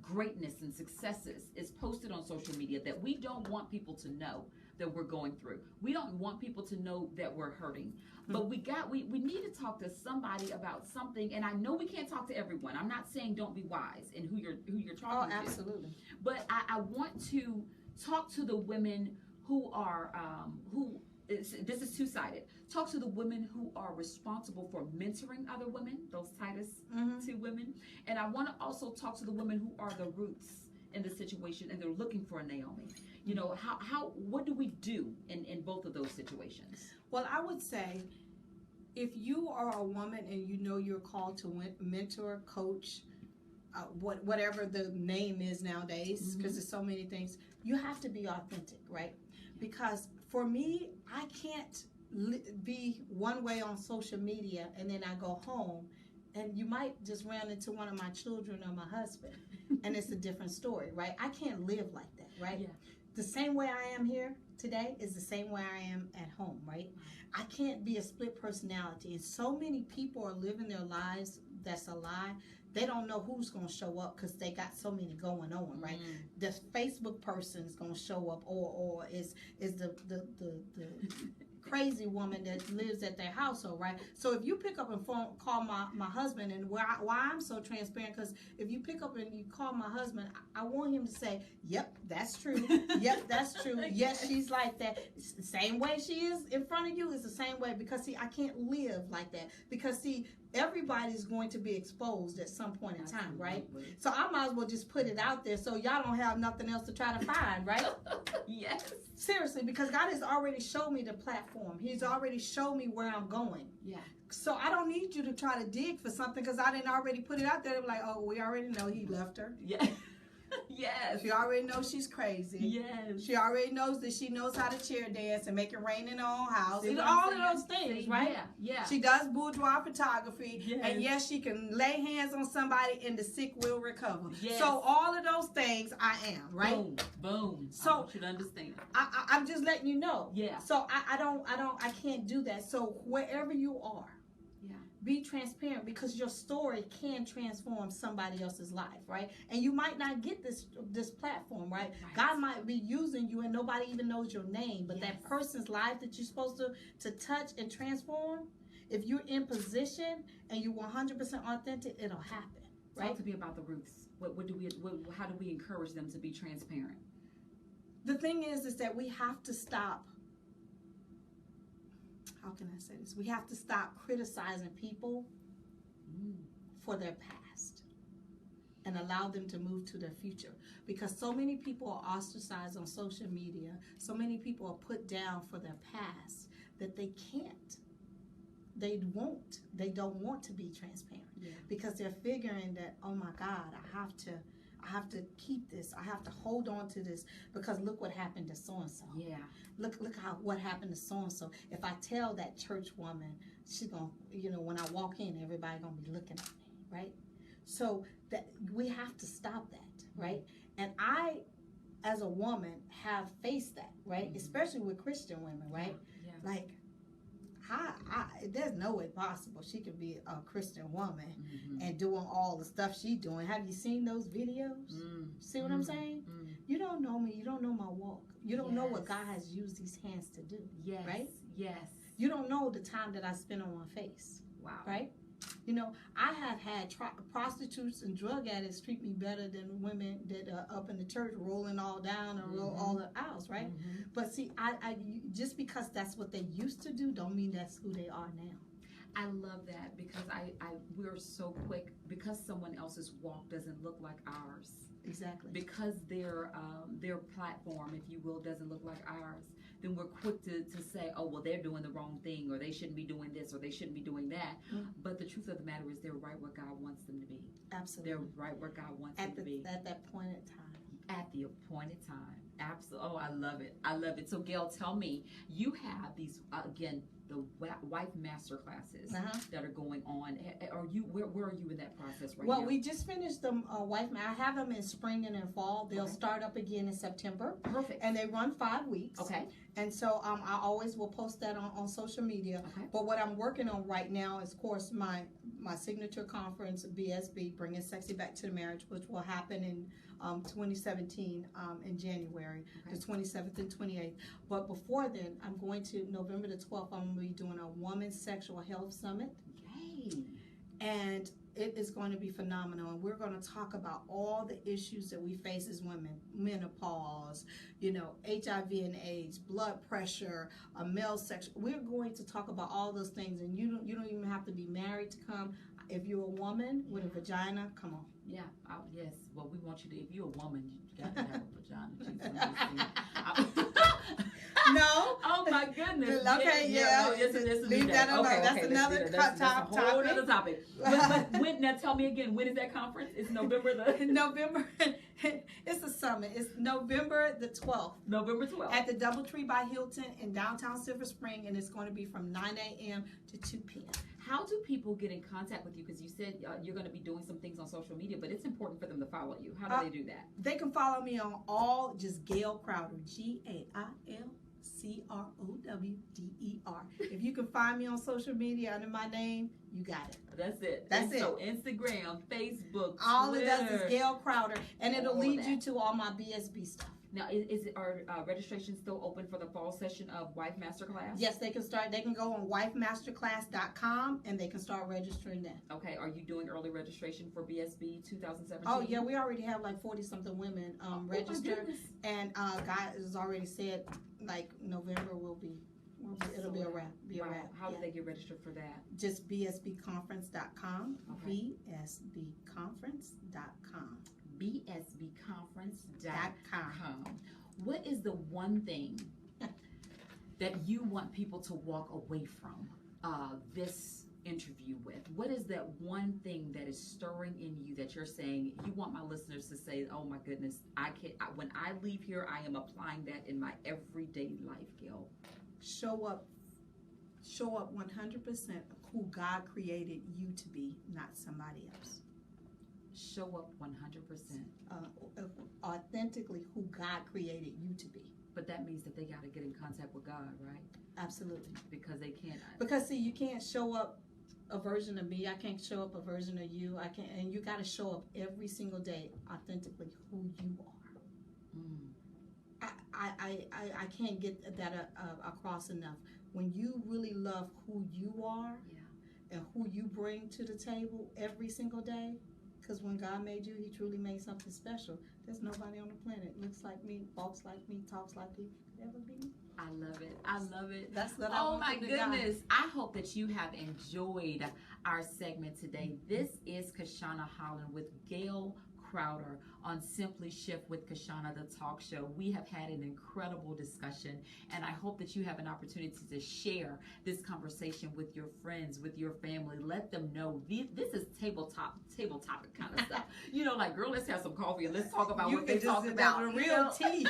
greatness and successes is posted on social media that we don't want people to know that we're going through. We don't want people to know that we're hurting. But we need to talk to somebody about something. And I know we can't talk to everyone. I'm not saying don't be wise in who you're talking to. Oh, absolutely. But I want to talk to the women who are this is two-sided. Talk to the women who are responsible for mentoring other women, those Titus 2 women. And I want to also talk to the women who are the roots in the situation and they're looking for a Naomi. You know, what do we do in both of those situations? Well, I would say if you are a woman and you know you're called to mentor, coach, whatever the name is nowadays, because there's so many things, you have to be authentic, right? Because for me, I can't be one way on social media and then I go home and you might just run into one of my children or my husband and it's a different story, right? I can't live like that, right? Yeah. The same way I am here today is the same way I am at home, right? I can't be a split personality, and so many people are living their lives that's a lie. They don't know who's going to show up because they got so many going on, right? The Facebook person is going to show up, or is the crazy woman that lives at their household, right? So if you pick up and call my husband, and why I'm so transparent, because if you pick up and you call my husband, I want him to say, yep, that's true. Yep, that's true. Yes, she's like that. It's the same way she is in front of you is the same way, because see, I can't live like that, because see, everybody's going to be exposed at some point in time, right? So I might as well just put it out there so y'all don't have nothing else to try to find, right? Yes. Seriously, because God has already showed me the platform. He's already showed me where I'm going. Yeah. So I don't need you to try to dig for something because I didn't already put it out there. They're like, oh, we already know he left her. Yeah. Yes. She already knows she's crazy. Yes. She already knows that she knows how to chair dance and make it rain in her own house. See, all of those things, right? Yeah, yeah. She does boudoir photography. Yes. And yes, she can lay hands on somebody and the sick will recover. Yes. So all of those things I am, right? Boom, boom. So I want you to understand. I'm just letting you know. Yeah. So I can't do that. So wherever you are, be transparent, because your story can transform somebody else's life, right? And you might not get this platform, right? God might be using you and nobody even knows your name, but that person's life that you're supposed to touch and transform, if you're in position and you're 100% authentic, it'll happen, right? Talk to me about the roots. How do we encourage them to be transparent? The thing is that we have to stop. How can I say this? We have to stop criticizing people for their past and allow them to move to their future. Because so many people are ostracized on social media, so many people are put down for their past that they can't. They don't want to be transparent because they're figuring that, oh my God, I have to keep this. I have to hold on to this because look what happened to so-and-so. Yeah. Look what happened to so-and-so. If I tell that church woman, she's going to, when I walk in, everybody going to be looking at me, right? So that we have to stop that, right? And I, as a woman, have faced that, right? Especially with Christian women, right? Yeah. Like, there's no way possible she could be a Christian woman and doing all the stuff she's doing. Have you seen those videos? See what I'm saying? You don't know me. You don't know my walk. You don't know what God has used these hands to do. Yes. Right? Yes. You don't know the time that I spend on my face. Wow. Right? You know, I have had prostitutes and drug addicts treat me better than women that are up in the church rolling all down and roll all the aisles, right? But see, just because that's what they used to do, don't mean that's who they are now. I love that because we're so quick because someone else's walk doesn't look like ours. Exactly. Because their platform, if you will, doesn't look like ours, then we're quick to say, oh, well, they're doing the wrong thing, or they shouldn't be doing this, or they shouldn't be doing that. But the truth of the matter is they're right where God wants them to be. Absolutely. They're right where God wants them to be. At that point in time. At the appointed time. Absolutely. Oh, I love it. I love it. So, Gail, tell me, you have these, again, the wife master classes that are going on. Are you where are you in that process right now? Well, we just finished the wife. I have them in spring and in fall. They'll start up again in September. Perfect. And they run 5 weeks. Okay. And so I always will post that on social media. Okay. But what I'm working on right now is, of course, my signature conference, BSB, Bringing Sexy Back to the Marriage, which will happen in 2017 in January, the 27th and 28th. But before then, I'm going to, November the 12th, I'm going to be doing a Women's Sexual Health Summit. Yay! And it is going to be phenomenal. And we're going to talk about all the issues that we face as women: menopause, you know, HIV and AIDS, blood pressure, male sexual. We're going to talk about all those things. And you don't even have to be married to come. If you're a woman with a vagina, come on. Yeah, yes. Well, we want you to, if you're a woman, you got to have a vagina. No. Oh, my goodness. Okay, yeah. Leave that alone. That's another that's a whole other topic. When, now, tell me again, when is that conference? It's November the... November. It's a summit. It's November the 12th. November 12th. At the Doubletree by Hilton in downtown Silver Spring, and it's going to be from 9 a.m. to 2 p.m. How do people get in contact with you? Because you said you're going to be doing some things on social media, but it's important for them to follow you. How do they do that? They can follow me on just Gail Crowder, GailCrowder. If you can find me on social media under my name, you got it. That's it. That's it. So Instagram, Facebook, all Twitter. it does is Gail Crowder, and it'll lead you to all my BSB stuff. Now, are registrations still open for the fall session of Wife Masterclass? Yes, they can start. They can go on wifemasterclass.com and they can start registering then. Okay. Are you doing early registration for BSB 2017? Oh yeah, we already have like 40-something women registered, and God has already said like November it'll be a wrap. How do they get registered for that? Just bsbconference.com. bsbconference.com. bsbconference.com. What is the one thing that you want people to walk away from this interview with? What is that one thing that is stirring in you that you're saying you want my listeners to say, oh my goodness, when I leave here, I am applying that in my everyday life, Gail? Show up 100% who God created you to be, not somebody else. Show up 100%. Authentically who God created you to be. But that means that they got to get in contact with God, right? Absolutely. Because they can't. Because see, you can't show up a version of me. I can't show up a version of you. I can't, and you got to show up every single day authentically who you are. I can't get that across enough. When you really love who you are and who you bring to the table every single day, because when God made you, He truly made something special. There's nobody on the planet looks like me, walks like me, talks like me, could ever be me. I love it. I love it. That's what Oh my goodness. I hope that you have enjoyed our segment today. This is Kashonna Holland with Gail Crowder on Simply Shift with Kashonna, the talk show. We have had an incredible discussion, and I hope that you have an opportunity to share this conversation with your friends, with your family. Let them know this is table topic kind of stuff. You know, like, girl, let's have some coffee and let's talk about what they talk about. The real tea.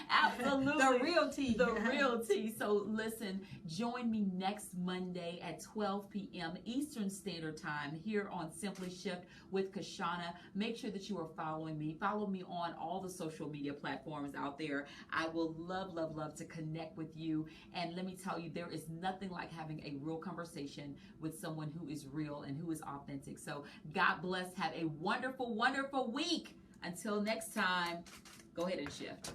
Absolutely. The real tea. The real tea. So listen, join me next Monday at 12 p.m. Eastern Standard Time here on Simply Shift with Kashonna. Make sure that you are following me. Follow me on all the social media platforms out there. I will love to connect with you. And let me tell you, there is nothing like having a real conversation with someone who is real and who is authentic. So God bless. Have a wonderful, wonderful week. Until next time, go ahead and shift.